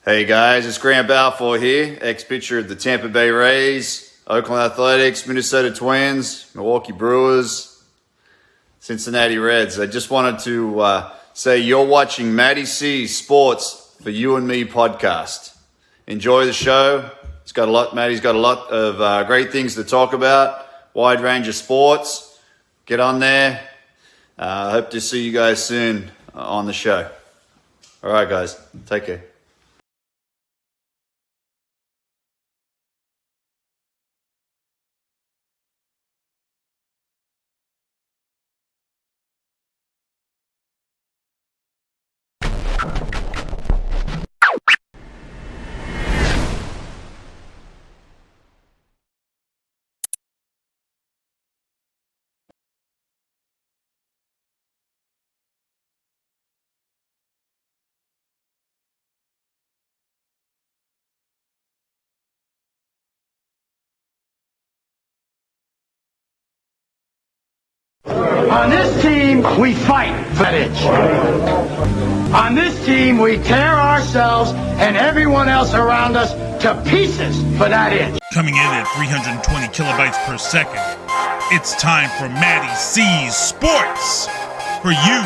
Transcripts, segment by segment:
Hey guys, it's Grant Balfour here, ex-pitcher of the Tampa Bay Rays, Oakland Athletics, Minnesota Twins, Milwaukee Brewers, Cincinnati Reds. I just wanted to say you're watching MattieC Sports for You and Me podcast. Enjoy the show. Mattie's got a lot of great things to talk about, wide range of sports. Get on there. Hope to see you guys soon on the show. All right, guys. Take care. On this team, we fight for that inch. On this team, we tear ourselves and everyone else around us to pieces for that inch. Coming in at 320 kilobytes per second, it's time for MattieC Sports for you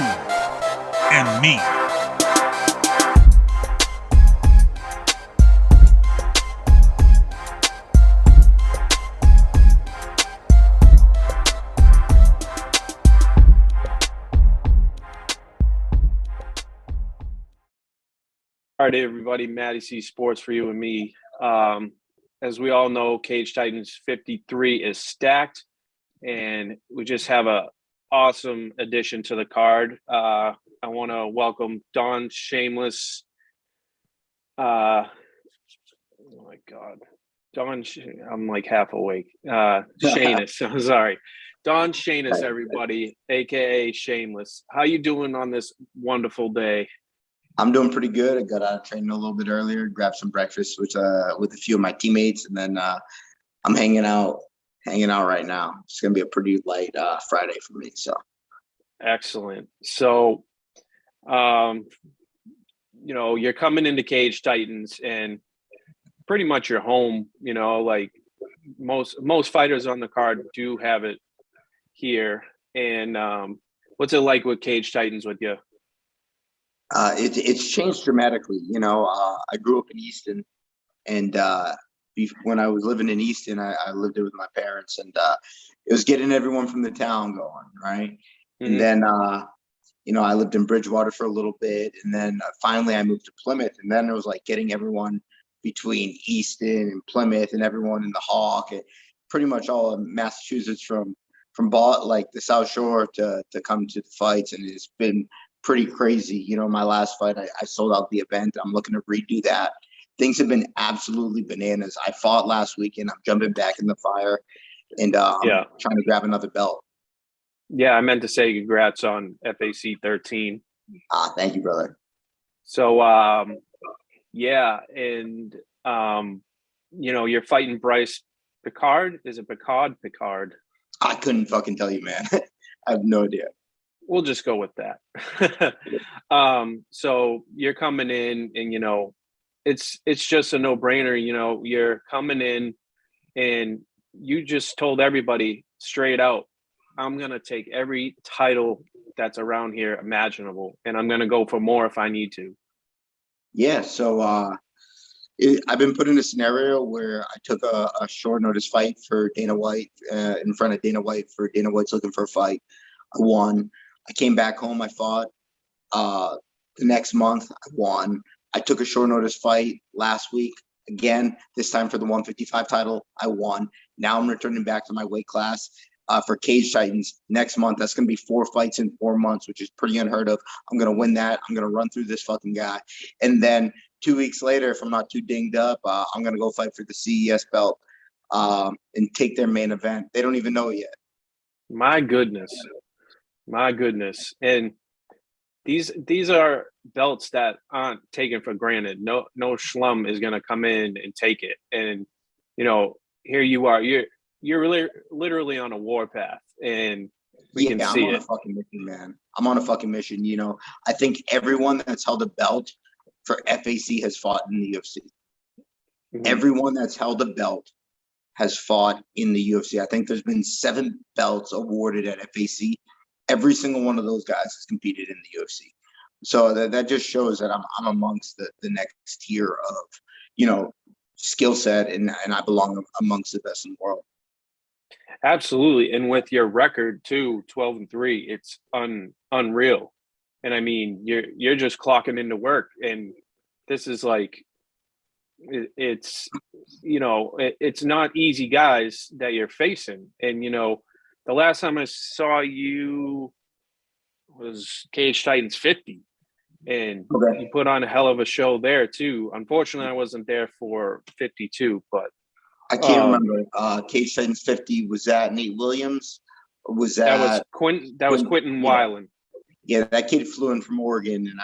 and me. All right, everybody, MattieC Sports for you and me. As we all know, Cage Titans 53 is stacked, and we just have a awesome addition to the card. I want to welcome Don Shameless. Oh my God, I'm like half awake. Shanis, I'm sorry. Don Shanis, everybody, aka Shameless. How you doing on this wonderful day? I'm doing pretty good. I got out of training a little bit earlier, grabbed some breakfast with a few of my teammates, and then I'm hanging out right now. It's gonna be a pretty light Friday for me. So excellent. So, you're coming into Cage Titans, and pretty much you're home. Like most fighters on the card do have it here. And what's it like with Cage Titans with you? It's changed dramatically. I grew up in Easton, and when I was living in Easton, I lived there with my parents, and it was getting everyone from the town going, right? Mm-hmm. And then, I lived in Bridgewater for a little bit, and then finally I moved to Plymouth, and then it was like getting everyone between Easton and Plymouth and everyone in the Hawk, and pretty much all of Massachusetts from like the South Shore to come to the fights, and it's been pretty crazy. My last fight, I sold out the event. I'm looking to redo that. Things have been absolutely bananas. I fought last weekend. I'm jumping back in the fire, and I'm trying to grab another belt. Yeah, I meant to say congrats on FAC 13. Thank you, brother. So, and you're fighting Brice Picaud. Is it Picaud? Picaud. I couldn't fucking tell you, man. I have no idea. We'll just go with that. So you're coming in, and it's just a no-brainer. You're coming in, and you just told everybody straight out, I'm gonna take every title that's around here imaginable, and I'm gonna go for more if I need to. Yeah. So I've been put in a scenario where I took a short notice fight for Dana White in front of Dana White for Dana White's looking for a fight. I won. I came back home. I fought the next month. I won. I took a short notice fight last week. Again, this time for the 155 title. I won. Now I'm returning back to my weight class for Cage Titans next month. That's going to be 4 fights in 4 months, which is pretty unheard of. I'm going to win that. I'm going to run through this fucking guy. And then 2 weeks later, if I'm not too dinged up, I'm going to go fight for the CES belt and take their main event. They don't even know it yet. My goodness. And these are belts that aren't taken for granted. No schlum is going to come in and take it. And here you are. You're really literally on a warpath, and we can see it. I'm on a fucking mission, man. I'm on a fucking mission. I think everyone that's held a belt for FAC has fought in the UFC. Mhm. Everyone that's held a belt has fought in the UFC. I think there's been 7 belts awarded at FAC. Every single one of those guys has competed in the UFC. So that just shows that I'm amongst the next tier of, skill set, and I belong amongst the best in the world. Absolutely. And with your record too, 12-3, it's unreal. And I mean, you're just clocking into work, and this is like, it's not easy guys that you're facing. And the last time I saw you was Cage Titans 50, and Okay. you put on a hell of a show there too. Unfortunately, I wasn't there for 52, but I can't remember. Cage Titans 50, was that Nate Williams? Or was that was that Quinn. That was Quentin Weiland. Yeah, that kid flew in from Oregon, and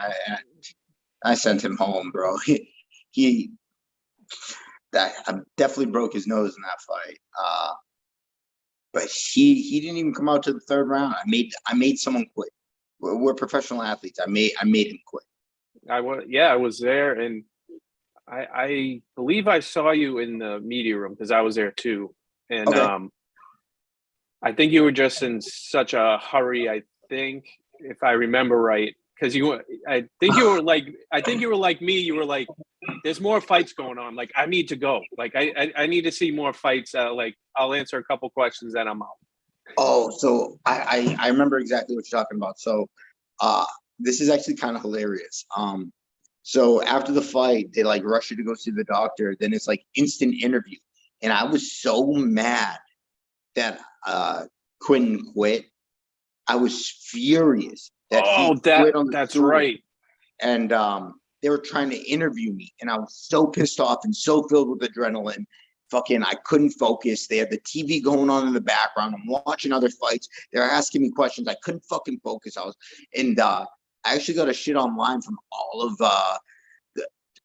I sent him home, bro. I definitely broke his nose in that fight. But he didn't even come out to the 3rd round. I made someone quit. We're professional athletes. I made him quit. I was there, and I believe I saw you in the media room because I was there too. And Okay. I think you were just in such a hurry. I think, if I remember right, because I think you were like me. You were like, there's more fights going on. Like, I need to go. Like, I need to see more fights. Like, I'll answer a couple questions, then I'm out. Oh, so I remember exactly what you're talking about. So this is actually kind of hilarious. So after the fight, they like rush you to go see the doctor. Then it's like instant interview. And I was so mad that Quinn quit. I was furious that he quit on the that's tour. right. And they were trying to interview me, and I was so pissed off and so filled with adrenaline. Fucking, I couldn't focus. They had the TV going on in the background. I'm watching other fights. They're asking me questions. I couldn't fucking focus. I actually got a shit online from all of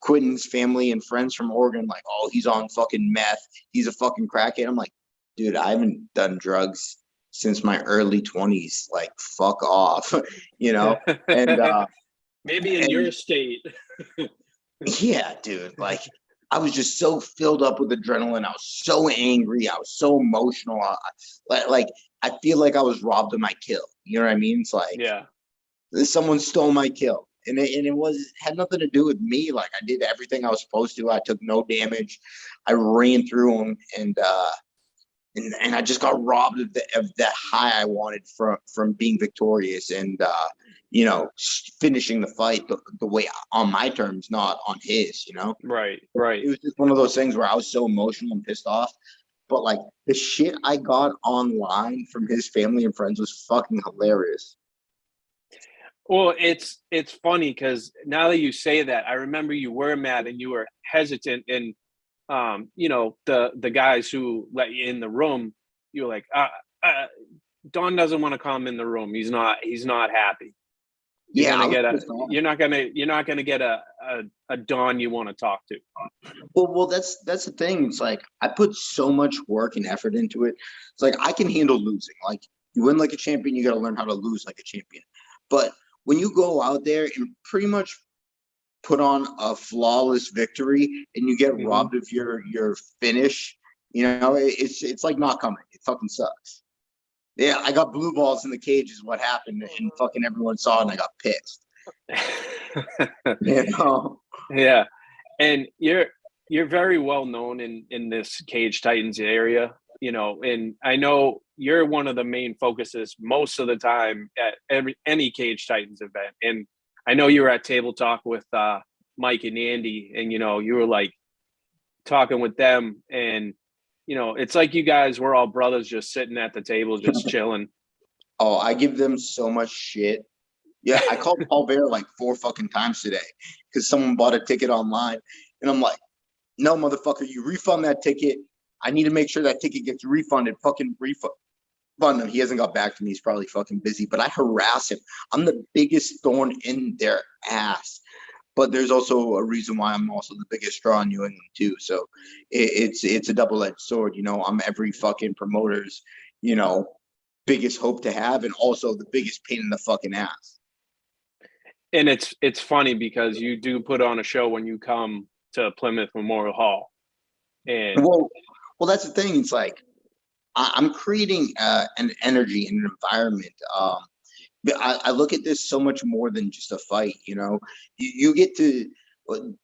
Quentin's family and friends from Oregon, like, oh, he's on fucking meth. He's a fucking crackhead. I'm like, dude, I haven't done drugs since my early 20s. Like, fuck off, And maybe in your state. yeah, dude, like, I was just so filled up with adrenaline. I was so angry. I was so emotional. I feel like I was robbed of my kill. You know what I mean? It's like, Yeah, someone stole my kill, and it had nothing to do with me. Like, I did everything I was supposed to. I took no damage. I ran through them, and I just got robbed of that high I wanted from being victorious and finishing the fight the way on my terms, not on his. right. It was just one of those things where I was so emotional and pissed off. But like, the shit I got online from his family and friends was fucking hilarious. Well, it's funny because now that you say that, I remember you were mad and you were hesitant, and the guys who let you in the room, you were like, Don doesn't want to come in the room. He's not happy. You're not gonna get a Don you want to talk to. Well, that's the thing. It's like, I put so much work and effort into it. It's like, I can handle losing. Like, you win like a champion, you got to learn how to lose like a champion. But when you go out there and pretty much put on a flawless victory and you get robbed of your finish, it's like not coming. It fucking sucks. Yeah, I got blue balls in the cage is what happened, and fucking everyone saw it, and I got pissed. Yeah, and you're very well known in this Cage Titans area, and I know you're one of the main focuses most of the time at any Cage Titans event. And I know you were at Table Talk with Mike and Andy, and you were like talking with them, and it's like you guys were all brothers just sitting at the table, just chilling. Oh, I give them so much shit. Yeah, I called Paul Bear like 4 fucking times today because someone bought a ticket online. And I'm like, no, motherfucker, you refund that ticket. I need to make sure that ticket gets refunded. Fucking refund him. He hasn't got back to me. He's probably fucking busy. But I harass him. I'm the biggest thorn in their ass. But there's also a reason why I'm also the biggest draw in New England too. So it's a double-edged sword. I'm every fucking promoter's, biggest hope to have, and also the biggest pain in the fucking ass. And it's funny because you do put on a show when you come to Plymouth Memorial Hall. And well, that's the thing. It's like I'm creating an energy and an environment. But I look at this so much more than just a fight. You get to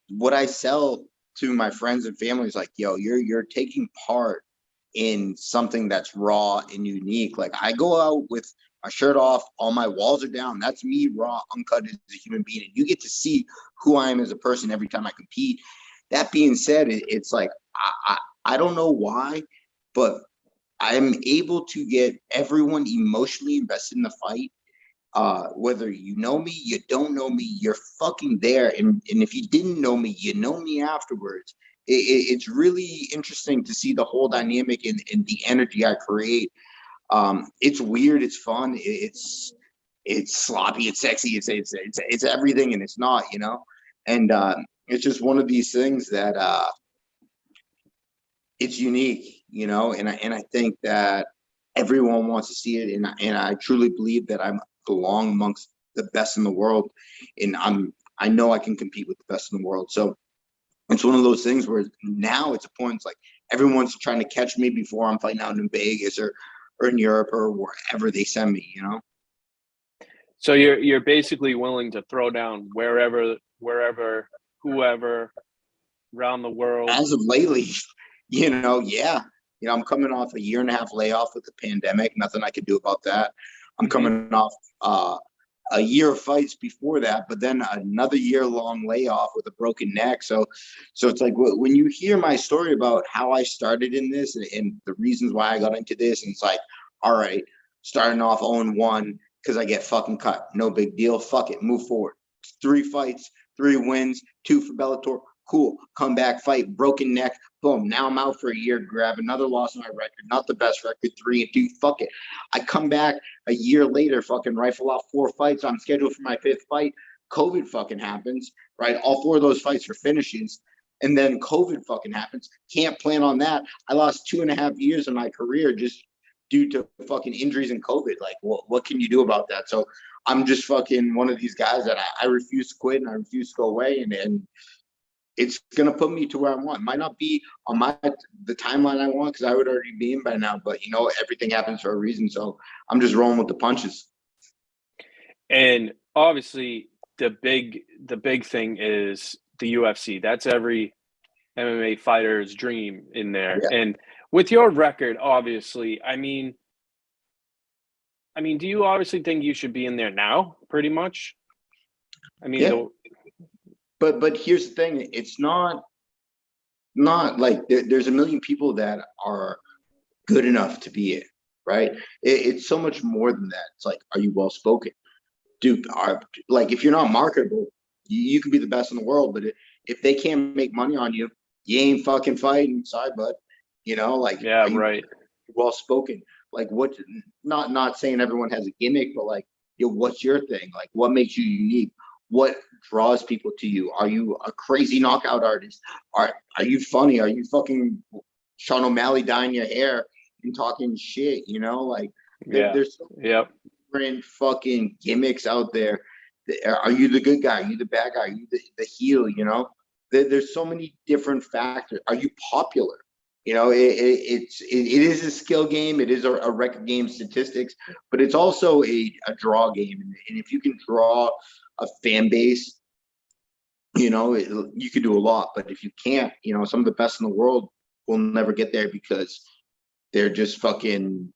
what I sell to my friends and family is like, yo, you're taking part in something that's raw and unique. Like I go out with my shirt off, all my walls are down. That's me, raw, uncut as a human being. And you get to see who I am as a person every time I compete. That being said, it's like I don't know why, but I'm able to get everyone emotionally invested in the fight. Whether you know me, you don't know me, you're fucking there. And if you didn't know me, you know me afterwards. It's really interesting to see the whole dynamic and the energy I create. It's weird, it's fun, it's sloppy, it's sexy, it's everything, and it's not, and it's just one of these things that it's unique, and I think that everyone wants to see it, and I truly believe that I belong amongst the best in the world, and I know I can compete with the best in the world. So it's one of those things where now it's a point, it's like everyone's trying to catch me before I'm fighting out in Vegas or in Europe or wherever they send me, So you're basically willing to throw down wherever, whoever around the world. As of lately, yeah. I'm coming off a 1.5-year layoff with the pandemic. Nothing I could do about that. I'm coming off a year of fights before that, but then another year-long layoff with a broken neck. So it's like when you hear my story about how I started in this and the reasons why I got into this, and it's like, all right, starting off 0-1 because I get fucking cut. No big deal. Fuck it. Move forward. 3 fights, 3 wins, 2 for Bellator. Cool. Come back, fight, broken neck. Boom. Now I'm out for a year. Grab another loss on my record. Not the best record. 3-2. Fuck it. I come back a year later, fucking rifle off 4 fights. I'm scheduled for my 5th fight. COVID fucking happens, right? All 4 of those fights are finishes. And then COVID fucking happens. Can't plan on that. I lost 2.5 years of my career just due to fucking injuries and COVID. Like, what can you do about that? So I'm just fucking one of these guys that I refuse to quit and I refuse to go away. And it's going to put me to where I want. It might not be on the timeline I want because I would already be in by now, but everything happens for a reason. So I'm just rolling with the punches. And obviously the big thing is the UFC. That's every MMA fighter's dream in there. Yeah. And with your record, obviously, I mean, do you obviously think you should be in there now, pretty much? I mean, yeah. But here's the thing: it's not like there's a million people that are good enough to be it, right? It's so much more than that. It's like, are you well spoken, dude? Like, if you're not marketable, you can be the best in the world, but if they can't make money on you, you ain't fucking fighting. Sorry, bud. Like, yeah, right. Well spoken. Like, what? Not saying everyone has a gimmick, but like, what's your thing? Like, what makes you unique? What draws people to you? Are you a crazy knockout artist? Are you funny? Are you fucking Sean O'Malley dyeing your hair and talking shit? Like, there's so many different fucking gimmicks out there. Are you the good guy? Are you the bad guy? Are you the heel? There's so many different factors. Are you popular? It is a skill game. It is a record game, statistics, but it's also a draw game. And if you can draw a fan base, you could do a lot. But if you can't, some of the best in the world will never get there because they're just fucking,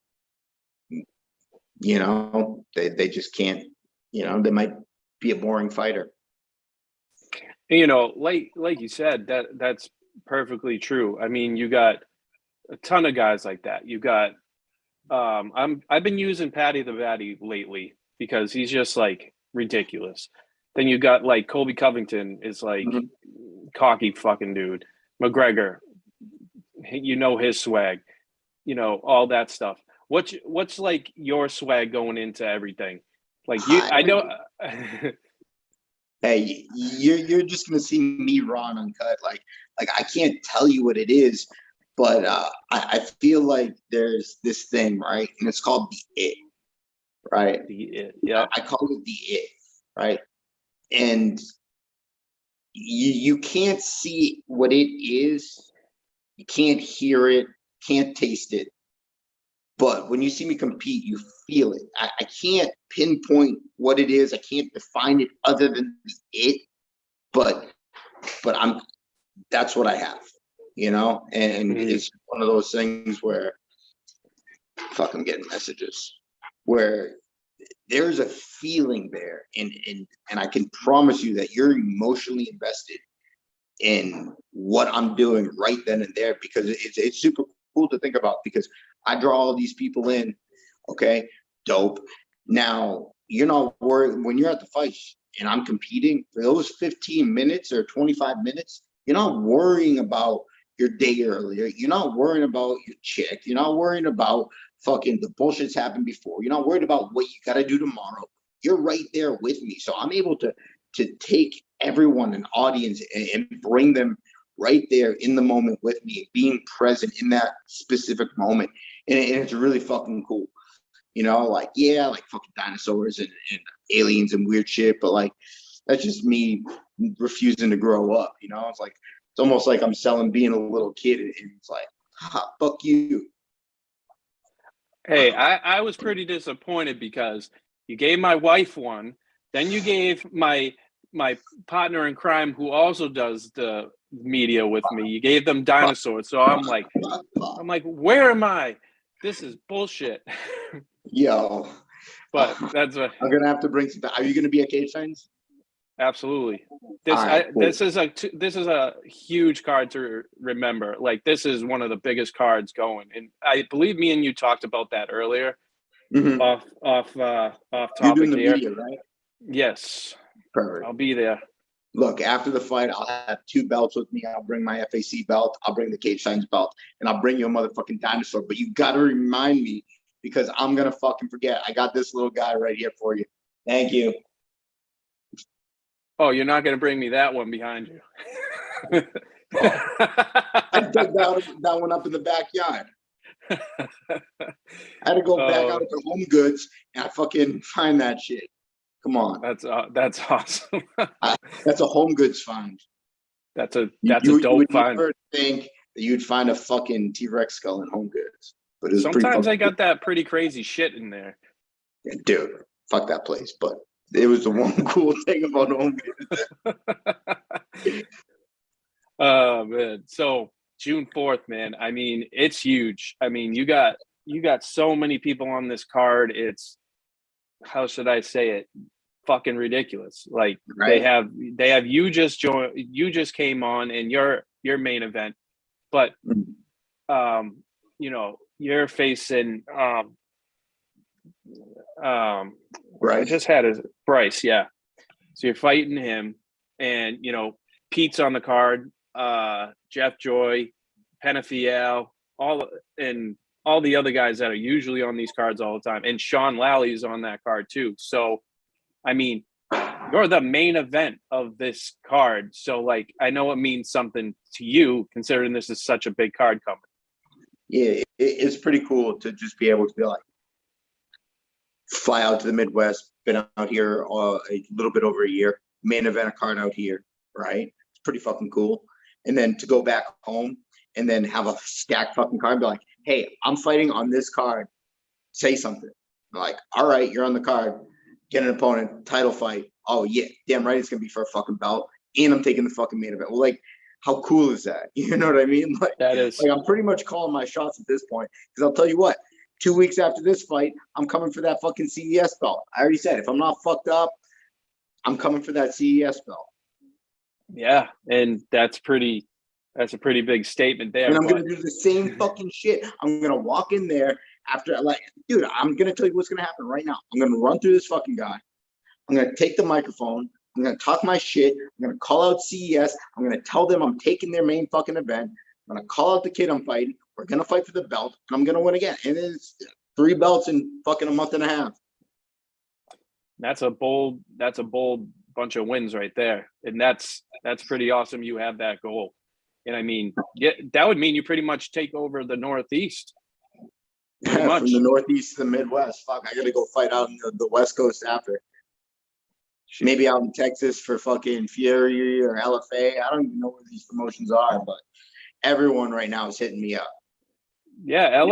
they just can't, they might be a boring fighter. Like you said, that's perfectly true. I mean, you got a ton of guys like that. You got I've been using Patty the Batty lately because he's just like ridiculous. Then you got like Colby Covington is like cocky fucking dude. McGregor, his swag, all that stuff. What's like your swag going into everything? Like I know. Hey, you're just gonna see me raw and uncut. Like I can't tell you what it is, but I feel like there's this thing, right? And it's called the it, right? The it, yeah. I call it the it, right? and you can't see what it is, you can't hear it, can't taste it. But when you see me compete, you feel it. I can't pinpoint what it is. I can't define it other than it. But that's what I have, And it's one of those things where, fuck, I'm getting messages where there's a feeling there, and I can promise you that you're emotionally invested in what I'm doing right then and there, because it's super cool to think about, because I draw all these people in. Okay, dope. Now you're not worried when you're at the fight and I'm competing for those 15 minutes or 25 minutes. You're not worrying about your day earlier. You're not worrying about your chick. You're not worrying about fucking the bullshit's happened before. You're not worried about what you got to do tomorrow. You're right there with me. So I'm able to take everyone, an audience, and bring them right there in the moment with me, being present in that specific moment. And it's really fucking cool. Like fucking dinosaurs and aliens and weird shit. But like, that's just me refusing to grow up. It's almost like I'm selling being a little kid, and it's like, fuck you. Hey, I was pretty disappointed because you gave my wife one, then you gave my partner in crime, who also does the media with me, you gave them Dinosaurs. So I'm like, where am I? This is bullshit. Yo. But that's what I'm gonna have to bring some. Are you gonna be at Cage Signs? Absolutely. This is a huge card to remember. Like, this is one of the biggest cards going, and I believe me and you talked about that earlier. Off topic. You're doing the here. media, right? Yes. Perfect. I'll be there. Look, after the fight, I'll have 2 belts with me. I'll bring my FAC belt. I'll bring the Cage Signs belt, and I'll bring you a motherfucking dinosaur. But you got to remind me, because I'm going to fucking forget. I got this little guy right here for you. Thank you. Oh, you're not going to bring me that one behind you. I dug that one up in the backyard. I had to go back out to Home Goods and I fucking find that shit. Come on. That's awesome. That's a Home Goods find. That's a dope find. Never think that you'd find a fucking T-Rex skull in Home Goods, but it was sometimes they got that pretty crazy shit in there. Yeah, dude, fuck that place. But it was the one cool thing about Home Goods. Oh man, so June 4th, man. I mean, it's huge. I mean, you got so many people on this card. It's, how should I say it? Fucking ridiculous. Like, right. They have you just came on in your main event, but you're facing Brice. I just had a Brice, yeah. So you're fighting him, and Pete's on the card, Jeff Joy, Penafiel, all the other guys that are usually on these cards all the time, and Sean Lally's on that card too. So, I mean, you're the main event of this card. So, like, I know it means something to you, considering this is such a big card coming. Yeah, it's pretty cool to just be able to be like, fly out to the Midwest, been out here a little bit over a year, main event a card out here, right? It's pretty fucking cool. And then to go back home and then have a stacked fucking card, be like, hey, I'm fighting on this card. Say something. I'm like, all right, you're on the card. Get an opponent, title fight. Oh, yeah, damn right it's going to be for a fucking belt. And I'm taking the fucking main event. Well, like, how cool is that? You know what I mean? Like, that is. Like, I'm pretty much calling my shots at this point. Because I'll tell you what, 2 weeks after this fight, I'm coming for that fucking CES belt. I already said, if I'm not fucked up, I'm coming for that CES belt. Yeah, and that's a pretty big statement there. And I'm going to do the same fucking shit. I'm going to walk in there after, like, dude, I'm going to tell you what's going to happen right now. I'm going to run through this fucking guy. I'm going to take the microphone. I'm going to talk my shit. I'm going to call out CES. I'm going to tell them I'm taking their main fucking event. I'm going to call out the kid I'm fighting. We're going to fight for the belt, and I'm going to win again. And it's 3 belts in fucking a month and a half. That's a bold bunch of wins right there. And that's pretty awesome you have that goal. And I mean, yeah, that would mean you pretty much take over the Northeast. From the Northeast to the Midwest. Fuck, I got to go fight out in the West Coast after. Maybe out in Texas for fucking Fury or LFA. I don't even know where these promotions are, but everyone right now is hitting me up. Yeah,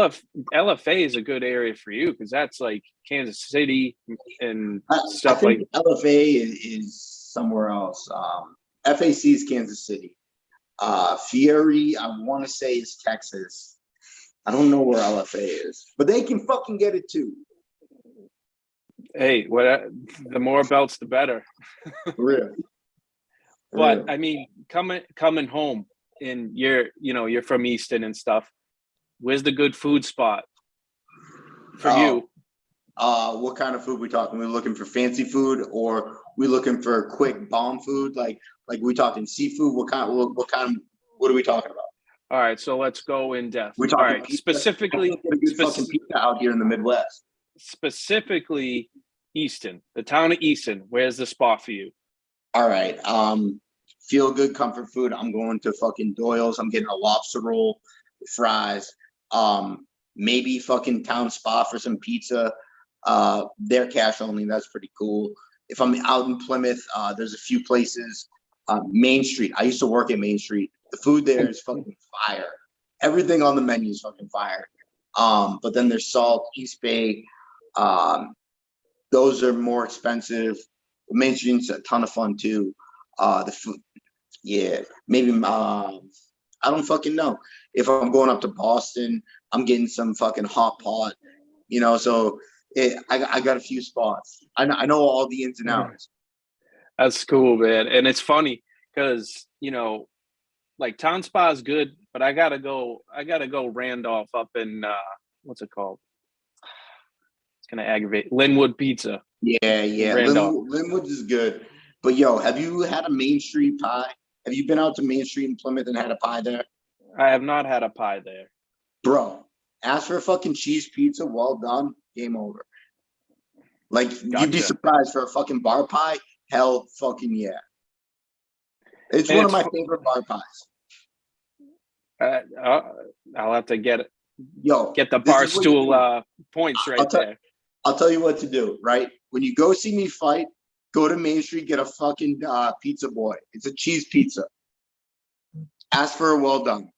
LFA is a good area for you because that's like Kansas City and stuff I think like. LFA is somewhere else. FAC is Kansas City. Fury, I want to say, is Texas. I don't know where LFA is, but they can fucking get it too. Hey, the more belts, the better. Really. But I mean, coming home, and you're from Easton and stuff. Where's the good food spot for you? What kind of food we talking? We looking for fancy food, or we looking for quick bomb food? Like we talking seafood? What kind? What are we talking about? All right, so let's go in depth. We're talking all right, pizza. specifically, fucking pizza out here in the Midwest. Specifically, Easton, the town of Easton. Where's the spot for you? All right. Feel good comfort food. I'm going to fucking Doyle's. I'm getting a lobster roll, fries. Maybe fucking Town Spa for some pizza. They're cash only. That's pretty cool. If I'm out in Plymouth, there's a few places. Main Street. I used to work at Main Street. The food there is fucking fire. Everything on the menu is fucking fire. But then there's Salt, East Bay. Those are more expensive. Main Street's a ton of fun too. The food, yeah. Maybe I don't fucking know. If I'm going up to Boston, I'm getting some fucking hot pot. So I got a few spots. I know all the ins and outs. That's cool, man. And it's funny because like Town Spa is good, but I gotta go Randolph up in what's it called? It's gonna aggravate Linwood Pizza. Yeah. Linwood is good. But yo, have you had a Main Street pie? Have you been out to Main Street in Plymouth and had a pie there? I have not had a pie there. Bro, ask for a fucking cheese pizza, well done, game over. Like, Gotcha. You'd be surprised for a fucking bar pie? Hell fucking yeah. It's And one of my favorite bar pies. I'll have to get Yo, the bar stool points right there. I'll tell you what to do, right? When you go see me fight, go to Main Street, get a fucking pizza boy. It's a cheese pizza. Ask for a well done.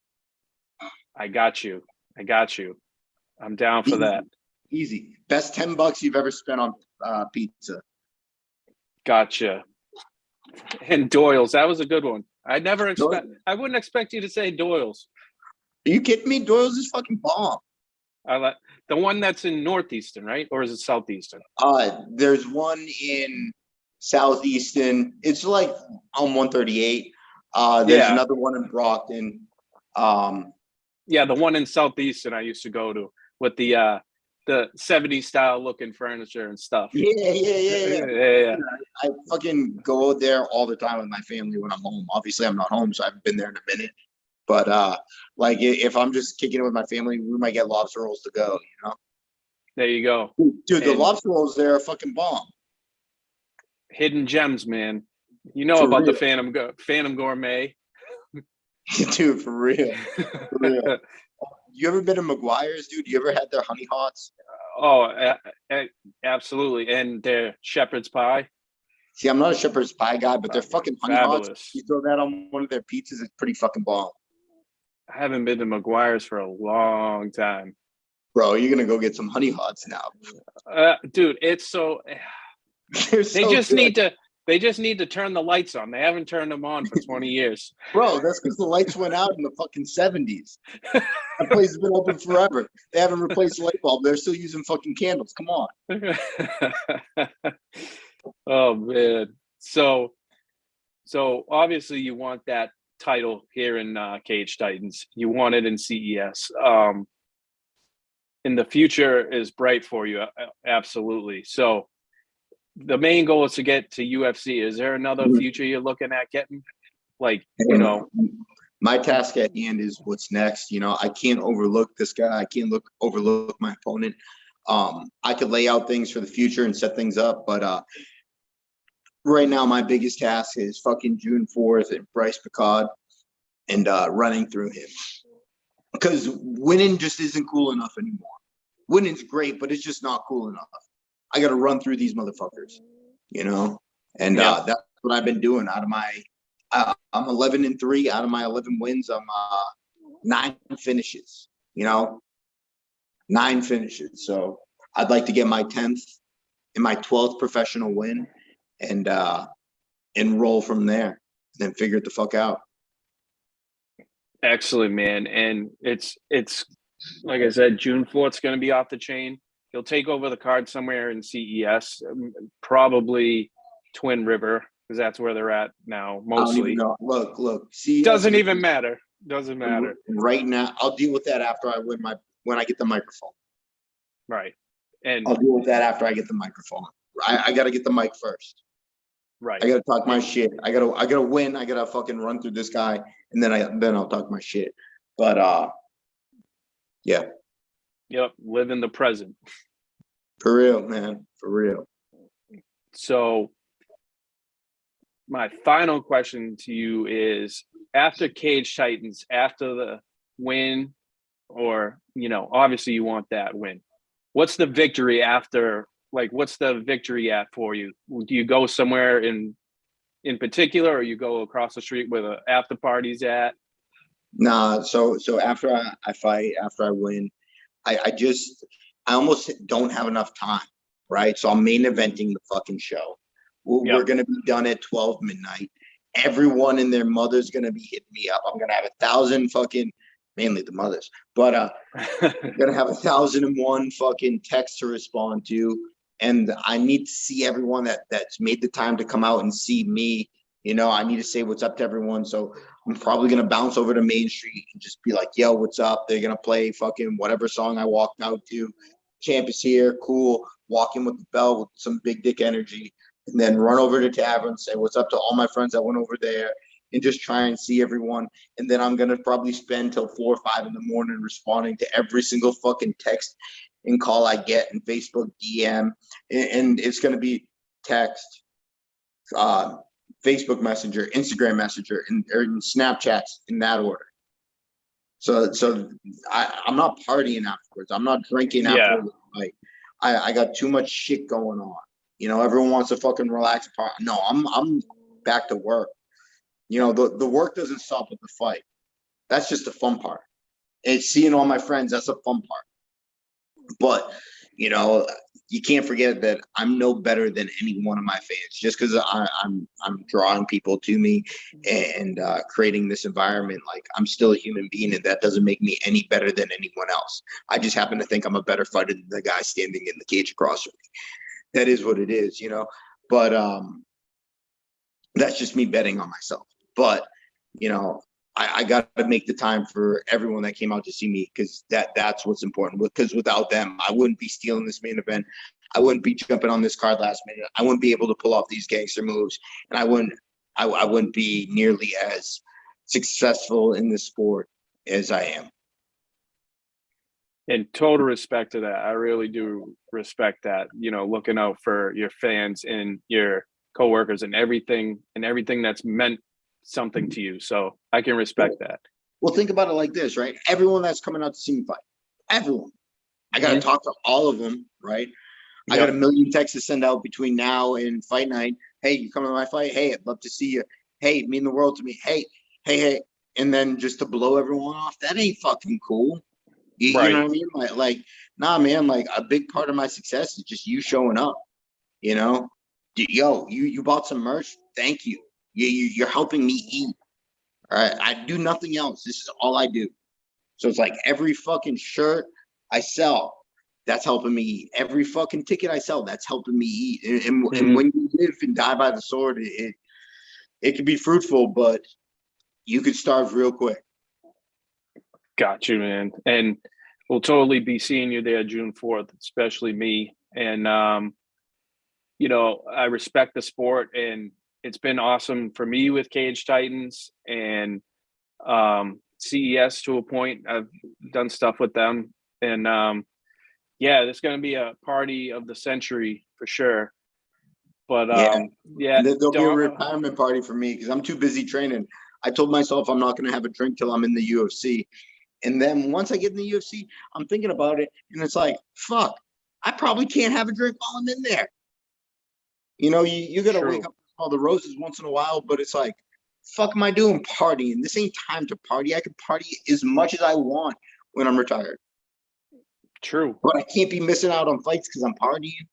I got you. I'm down for that. Easy. Best $10 you've ever spent on pizza. Gotcha. And Doyle's, that was a good one. I wouldn't expect you to say Doyle's. Are you kidding me? Doyle's is fucking bomb. I like the one that's in Northeastern, right? Or is it Southeastern? There's one in Southeastern. It's like on 138. There's another one in Brockton. Yeah, the one in Southeastern I used to go to with the 70s style looking furniture and stuff. Yeah. I fucking go there all the time with my family when I'm home. Obviously, I'm not home, so I haven't been there in a minute. But like if I'm just kicking it with my family, we might get lobster rolls to go. There you go, dude. The lobster rolls there are fucking bomb. Hidden gems, man. You know about the Phantom Gourmet. Dude, for real. You ever been to McGuire's, dude? You ever had their honey hots? Oh, absolutely. And their shepherd's pie. See, I'm not a shepherd's pie guy, but they're fucking honey fabulous. Hots. You throw that on one of their pizzas, it's pretty fucking bomb. I haven't been to McGuire's for a long time. Bro, you're gonna go get some honey hots now. Dude, it's so they just need to turn the lights on. They haven't turned them on for 20 years. Bro, that's because the lights went out in the fucking 70s. That place has been open forever. They haven't replaced the light bulb. They're still using fucking candles. Come on. Oh man. So obviously you want that title here in Cage Titans. You want it in CES. And the future is bright for you. Absolutely. So the main goal is to get to UFC. Is there another future you're looking at getting? Like, my task at hand is what's next. I can't overlook this guy. I can't overlook my opponent. I could lay out things for the future and set things up, but right now my biggest task is fucking June 4th at Brice Picaud and running through him. Because winning just isn't cool enough anymore. Winning's great, but it's just not cool enough. I got to run through these motherfuckers, And that's what I've been doing. Out of my, I'm 11-3. Out of my 11 wins, I'm 9 finishes. 9 finishes. So I'd like to get my 10th and my 12th professional win, and roll from there. Then figure it the fuck out. Excellent, man. And it's like I said, June 4th is going to be off the chain. He'll take over the card somewhere in CES, probably Twin River, because that's where they're at now, mostly. Look. CES doesn't even matter. Doesn't matter. Right now, I'll deal with that after I win when I get the microphone. Right. And I'll deal with that after I get the microphone. I got to get the mic first. Right. I got to talk my shit. I got to win. I got to fucking run through this guy, and then I'll talk my shit. But yeah. Yep. Live in the present. For real, man. For real. So my final question to you is, after Cage Titans, after the win, or, obviously you want that win, what's the victory after? Like, what's the victory at for you? Do you go somewhere in particular, or you go across the street where the after party's at? Nah, so after I fight, after I win, I almost don't have enough time, right? So I'm main eventing the fucking show. We're gonna be done at 12 midnight. Everyone and their mother's gonna be hitting me up. I'm gonna have 1,000 fucking, mainly the mothers, but I'm gonna have 1,001 fucking texts to respond to, and I need to see everyone that's made the time to come out and see me. I need to say what's up to everyone. So I'm probably gonna bounce over to Main Street and just be like, "Yo, what's up?" They're gonna play fucking whatever song I walked out to. Champ is here, cool. Walk in with the bell with some big dick energy, and then run over to Tavern, say what's up to all my friends that went over there, and just try and see everyone. And then I'm gonna probably spend till 4 or 5 in the morning responding to every single fucking text and call I get in Facebook DM, and it's gonna be text, Facebook Messenger, Instagram Messenger, and Snapchats in that order. So I'm not partying afterwards. I'm not drinking afterwards. Like I got too much shit going on. Everyone wants to fucking relax. No, I'm back to work. The work doesn't stop with the fight. That's just the fun part. And seeing all my friends, that's the fun part. But you can't forget that I'm no better than any one of my fans. Just because I'm drawing people to me and creating this environment, like, I'm still a human being, and that doesn't make me any better than anyone else. I just happen to think I'm a better fighter than the guy standing in the cage across from me. That is what it is, But that's just me betting on myself. But I got to make the time for everyone that came out to see me, because that's what's important. Because without them, I wouldn't be stealing this main event. I wouldn't be jumping on this card last minute. I wouldn't be able to pull off these gangster moves, and I wouldn't be nearly as successful in this sport as I am. In total respect to that, I really do respect that. Looking out for your fans and your coworkers and everything that's meant something to you. So I can respect that. Well, think about it like this, right? Everyone that's coming out to see me fight, everyone, I got to talk to all of them, right? Yep. I got a million texts to send out between now and fight night. Hey, you coming to my fight? Hey, I'd love to see you. Hey, mean the world to me. Hey. And then just to blow everyone off, that ain't fucking cool. You know what I mean? Like, nah, man, like, a big part of my success is just you showing up, Yo, you bought some merch. Thank you. You're helping me eat. All right. I do nothing else. This is all I do. So it's like every fucking shirt I sell, that's helping me eat. Every fucking ticket I sell, that's helping me eat. And when you live and die by the sword, it can be fruitful, but you could starve real quick. Got you, man. And we'll totally be seeing you there June 4th, especially me. And, I respect the sport, and it's been awesome for me with Cage Titans and CES to a point. I've done stuff with them. And, there's going to be a party of the century for sure. But, there'll be a retirement party for me because I'm too busy training. I told myself I'm not going to have a drink till I'm in the UFC. And then once I get in the UFC, I'm thinking about it, and it's like, fuck, I probably can't have a drink while I'm in there. You got to wake up smell the roses once in a while, but it's like, fuck am I doing partying? This ain't time to party. I can party as much as I want when I'm retired. True. But I can't be missing out on fights because I'm partying,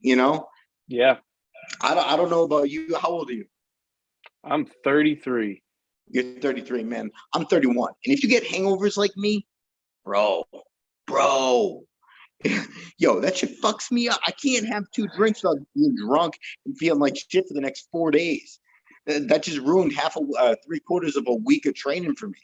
you know? Yeah. I don't know about you. How old are you? I'm 33. You're 33, man. I'm 31. And if you get hangovers like me, bro, yo, that shit fucks me up. I can't have 2 drinks without being drunk and feeling like shit for the next 4 days. That just ruined 3/4 of a week of training for me.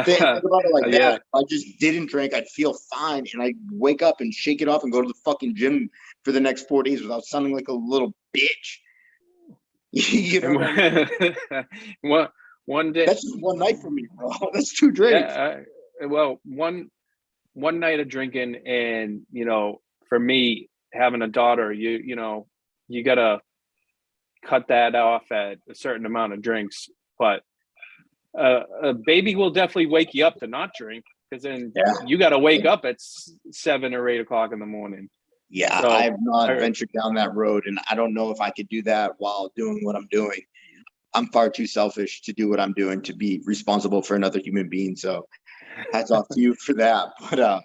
Think about it like that. Yeah. If I just didn't drink, I'd feel fine, and I'd wake up and shake it off and go to the fucking gym for the next 4 days without sounding like a little bitch. You know what I mean? One day. That's just one night for me, bro. That's 2 drinks. Yeah, well, one night of drinking, and for me, having a daughter, you gotta cut that off at a certain amount of drinks. But a baby will definitely wake you up to not drink, because then you got to wake up at 7 or 8 o'clock in the morning. Yeah, so, I have not ventured down that road, and I don't know if I could do that while doing what I'm doing. I'm far too selfish to do what I'm doing, to be responsible for another human being. So hats off to you for that. But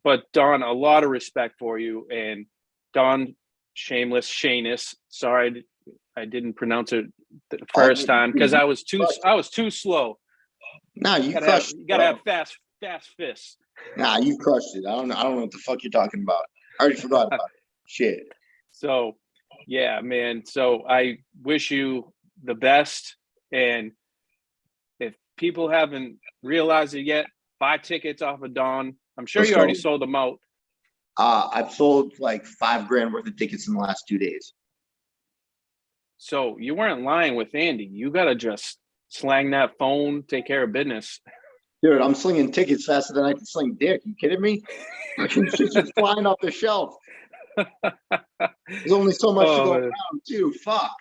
but Don, a lot of respect for you. And Don, Shanis, sorry I didn't pronounce it the first time because I was too slow. Nah, you crushed it. You gotta have fast fists. Nah, you crushed it. I don't know what the fuck you're talking about. I already forgot about it. Shit. So yeah, man. So I wish you the best. And if people haven't realized it yet, buy tickets off of Don. I'm sure you already sold them out. I've sold like $5,000 worth of tickets in the last 2 days. So you weren't lying with Andy. You gotta just slang that phone, take care of business. Dude, I'm slinging tickets faster than I can sling dick. You kidding me? Shit's just flying off the shelf. There's only so much to go around, too. Fuck.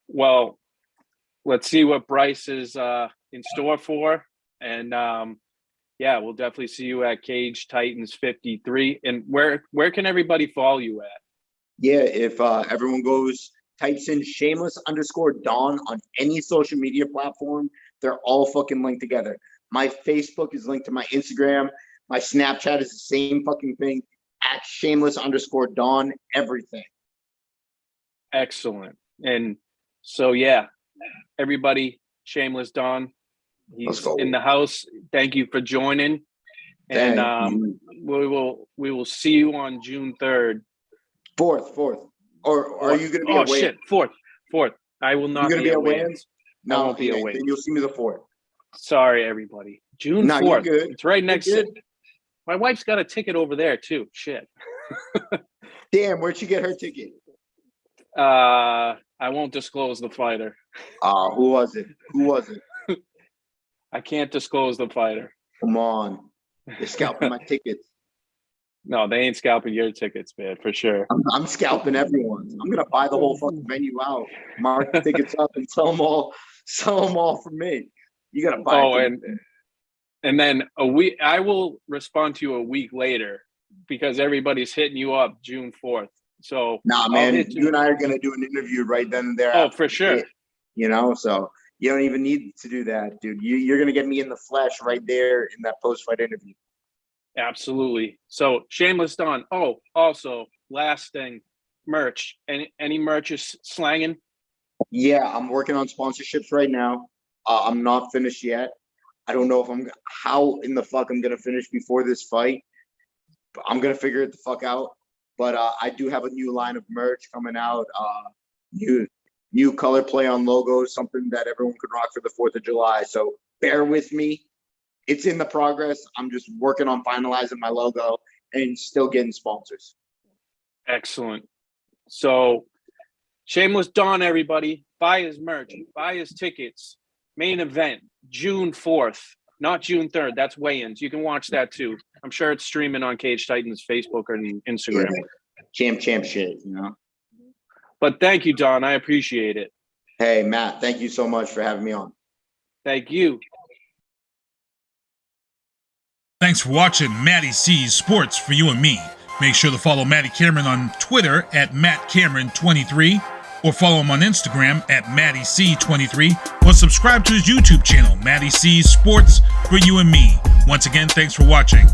Well, let's see what Brice is in store for. And we'll definitely see you at Cage Titans 53. And where can everybody follow you at? Yeah, if everyone goes types in Shameless _Don on any social media platform, they're all fucking linked together. My Facebook is linked to my Instagram. My Snapchat is the same fucking thing, at Shameless _Don, everything. Excellent. And so, yeah, everybody, Shameless Don, he's in the house. Thank you for joining. And we will see you on June 3rd. 4th. Or are you going to be away? Oh, shit, 4th. I will not be away. No, I won't be away. Then you'll see me the 4th. Sorry, everybody. June 4th. You're good. It's right next to my wife's got a ticket over there, too. Shit. Damn, where'd she get her ticket? I won't disclose the fighter. Who was it? I can't disclose the fighter. Come on. They're scalping my tickets. No, they ain't scalping your tickets, man, for sure. I'm scalping everyone's. I'm gonna buy the whole fucking venue out, mark the tickets up, and sell them all for me. You gotta buy. Oh, and then I will respond to you a week later because everybody's hitting you up June 4th. So nah, man, you and I are gonna do an interview right then and there. Oh, for sure. So you don't even need to do that, dude. You're gonna get me in the flesh right there in that post-fight interview. Absolutely. So Shameless Don. Oh, also last thing, merch. Any merch is slanging? Yeah, I'm working on sponsorships right now. I'm not finished yet. I don't know how in the fuck I'm gonna finish before this fight. But I'm gonna figure it the fuck out. But I do have a new line of merch coming out. New color play on logos, something that everyone could rock for the 4th of July. So bear with me. It's in the progress. I'm just working on finalizing my logo and still getting sponsors. Excellent. So Shameless Don, everybody, buy his merch, buy his tickets. Main event, June 4th, not June 3rd. That's weigh-ins. You can watch that too. I'm sure it's streaming on Cage Titans Facebook or Instagram. Yeah. Champ shit, But thank you, Don. I appreciate it. Hey, Matt, thank you so much for having me on. Thank you. Thanks for watching MattieC Sports for you and me. Make sure to follow Matty Cameron on Twitter at MattCameron23, or follow him on Instagram at MattieC23, or subscribe to his YouTube channel, MattieC Sports for You and Me. Once again, thanks for watching.